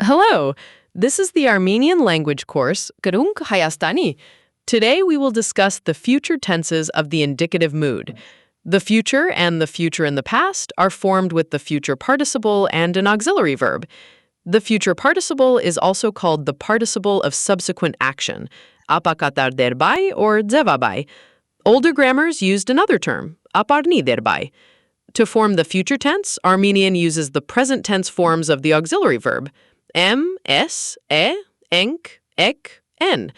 Hello, this is the Armenian language course, Krunk Hayastani. Today we will discuss the future tenses of the indicative mood. The future and the future in the past are formed with the future participle and an auxiliary verb. The future participle is also called the participle of subsequent action, apakatar derbai or dzevabai. Older grammars used another term, aparni derbai. To form the future tense, Armenian uses the present tense forms of the auxiliary verb, em, es, enk, ek, en.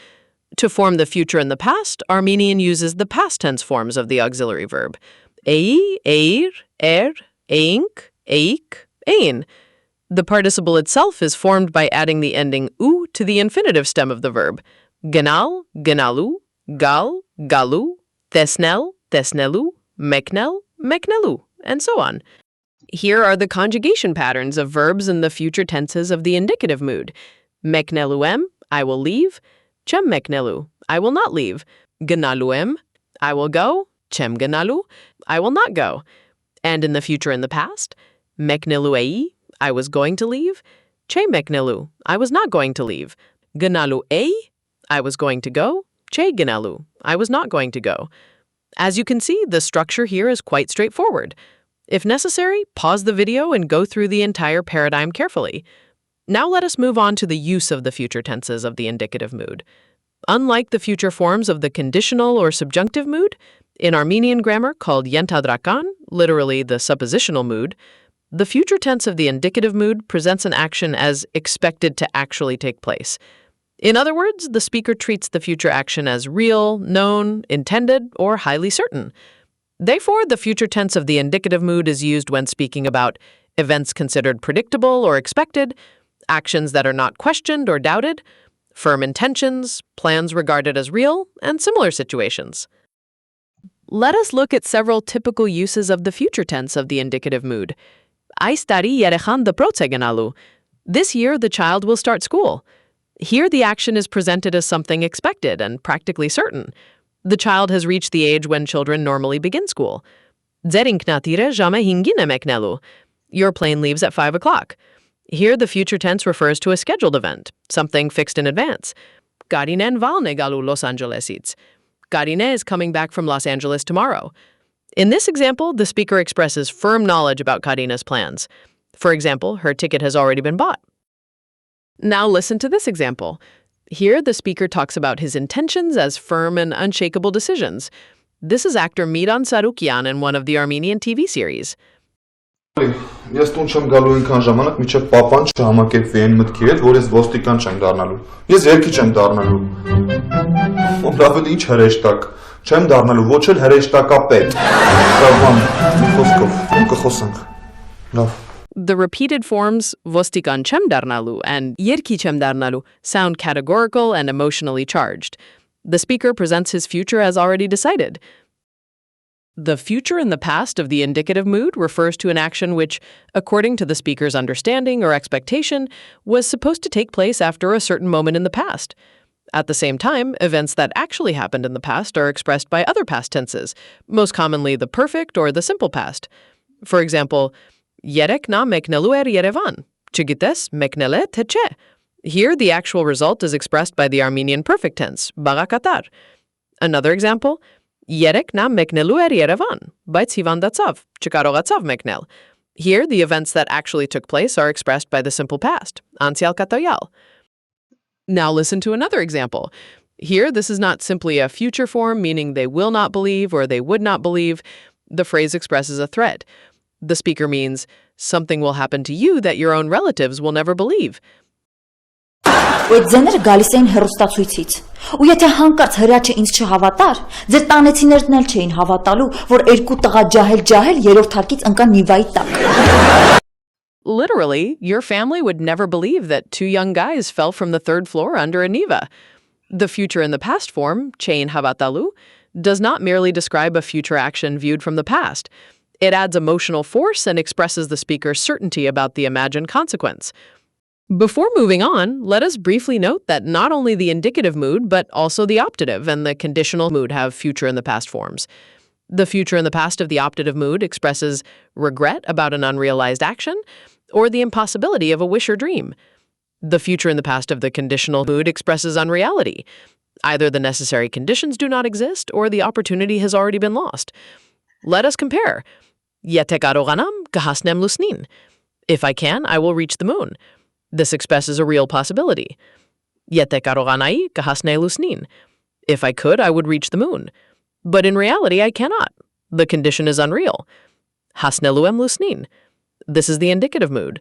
To form the future in the past, Armenian uses the past tense forms of the auxiliary verb, ei, eir, eink, eik, ein. The participle itself is formed by adding the ending u to the infinitive stem of the verb, genal, genalu, gal, galu, tesnel, tesnelu, meknel, meknelu, and so on. Here are the conjugation patterns of verbs in the future tenses of the indicative mood. Mekneluem, I will leave. Chem meknelu, I will not leave. Genaluem, I will go. Chem genalu, I will not go. And in the future in the past, mekneluei, I was going to leave. Che meknelu, I was not going to leave. Genalu ei, I was going to go. Che genalu, I was not going to go. As you can see, the structure here is quite straightforward. If necessary, pause the video and go through the entire paradigm carefully. Now let us move on to the use of the future tenses of the indicative mood. Unlike the future forms of the conditional or subjunctive mood, in Armenian grammar called yentadrakan, literally the suppositional mood, the future tense of the indicative mood presents an action as expected to actually take place. In other words, the speaker treats the future action as real, known, intended, or highly certain. Therefore, the future tense of the indicative mood is used when speaking about events considered predictable or expected, actions that are not questioned or doubted, firm intentions, plans regarded as real, and similar situations. Let us look at several typical uses of the future tense of the indicative mood. Aistari yerechan dprotse genalu. This year, the child will start school. Here, the action is presented as something expected and practically certain. The child has reached the age when children normally begin school. Zerinknatire jame hingine meknelu. Your plane leaves at 5 o'clock. Here, the future tense refers to a scheduled event, something fixed in advance. Karinen valne galu Los Angelesits. Karine is coming back from Los Angeles tomorrow. In this example, the speaker expresses firm knowledge about Karina's plans. For example, her ticket has already been bought. Now listen to this example. Here, the speaker talks about his intentions as firm and unshakable decisions. This is actor Miran Sarukyan in one of the Armenian TV series. Ես տուն չեմ գալու ինքան ժամանակ, միջև պապան չհամակերպվի այն մտքի հետ, որ ես ոստիկան չեմ դառնալու։ Ես երկի չեմ դառնալու։ Լավ էլ ինչ հրեշտակ։ Չեմ դառնալու, ոչ էլ հրեշտակապետ։ Լավ, մի խոսքով կխոսենք։ Լավ։ The repeated forms vostikan chem darnalu and yerki chem darnalu sound categorical and emotionally charged. The speaker presents his future as already decided. The future in the past of the indicative mood refers to an action which, according to the speaker's understanding or expectation, was supposed to take place after a certain moment in the past. At the same time, events that actually happened in the past are expressed by other past tenses, most commonly the perfect or the simple past. For example, Yerek na mekneluer Yerevan, chigites meknele teche. Here, the actual result is expressed by the Armenian perfect tense, barakatar. Another example, Yerek na mekneluer Yerevan, baitz hivandatsav, chikarogatsav meknel. Here, the events that actually took place are expressed by the simple past, ansial katoyal. Now listen to another example. Here, this is not simply a future form, meaning they will not believe or they would not believe. The phrase expresses a threat. The speaker means, something will happen to you that your own relatives will never believe. Այդ ձեները գալիս էին հեռուստացույցից։ Ու եթե հանկարծ հրաչը ինձ չհավատար, ձեր տանեցիներն էլ չէին հավատալու, որ երկու տղա ջահել երրորդ հարկից ընկան Նիվայի տակ։ Literally, your family would never believe that two young guys fell from the third floor under a Niva. The future in the past form, chein havatalu, does not merely describe a future action viewed from the past. It adds emotional force and expresses the speaker's certainty about the imagined consequence. Before moving on, let us briefly note that not only the indicative mood, but also the optative and the conditional mood have future in the past forms. The future in the past of the optative mood expresses regret about an unrealized action or the impossibility of a wish or dream. The future in the past of the conditional mood expresses unreality. Either the necessary conditions do not exist or the opportunity has already been lost. Let us compare. Yete karoganam kahasnem lusnin. If I can, I will reach the moon. This expresses a real possibility. Yete karoganai kahasne lusnin. If I could, I would reach the moon. But in reality, I cannot. The condition is unreal. Hasneluem lusnin. This is the indicative mood.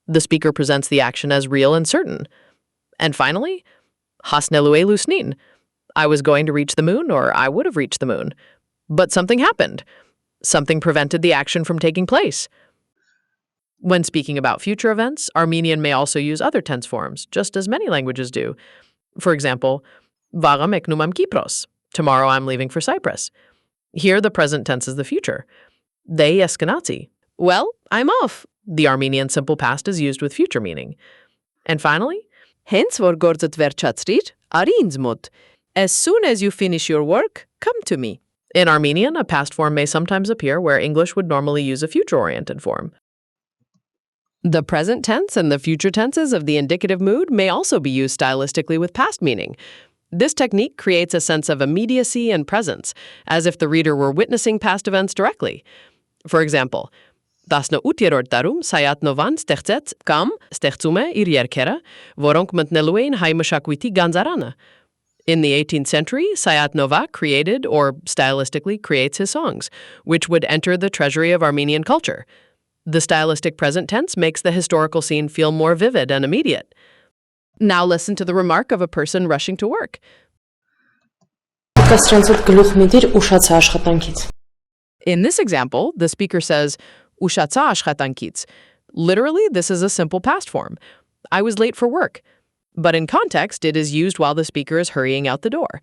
The speaker presents the action as real and certain. And finally, hasnelue lusnin. I was going to reach the moon, or I would have reached the moon. But something happened. Something prevented the action from taking place. When speaking about future events, Armenian may also use other tense forms, just as many languages do. For example, Vagam eknumam Kypros. Tomorrow I'm leaving for Cyprus. Here, the present tense is the future. Dei eskenazi. Well, I'm off. The Armenian simple past is used with future meaning. And finally, hence vor gorzet verchatsrir, ari inz mot. As soon as you finish your work, come to me. In Armenian, a past form may sometimes appear where English would normally use a future-oriented form. The present tense and the future tenses of the indicative mood may also be used stylistically with past meaning. This technique creates a sense of immediacy and presence, as if the reader were witnessing past events directly. For example, Տասնութերորդ դարում Սայաթնովան ստեղծեց կամ ստեղծում է իր երգերը, որոնք մտնելու էին հայ մշակույթի գանձարանը. In the 18th century, Sayat-Nova created, or stylistically creates his songs, which would enter the treasury of Armenian culture. The stylistic present tense makes the historical scene feel more vivid and immediate. Now listen to the remark of a person rushing to work. In this example, the speaker says, Ushatsa ashchatankits. Literally, this is a simple past form. I was late for work. But in context, it is used while the speaker is hurrying out the door.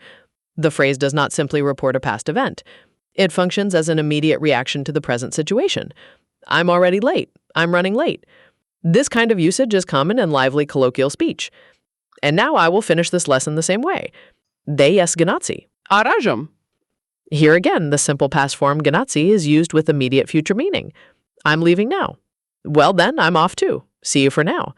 The phrase does not simply report a past event. It functions as an immediate reaction to the present situation. I'm already late. I'm running late. This kind of usage is common in lively colloquial speech. And now I will finish this lesson the same way. Dei es ganatsi. Arajam. Here again, the simple past form ganatsi is used with immediate future meaning. I'm leaving now. Well then, I'm off too. See you for now.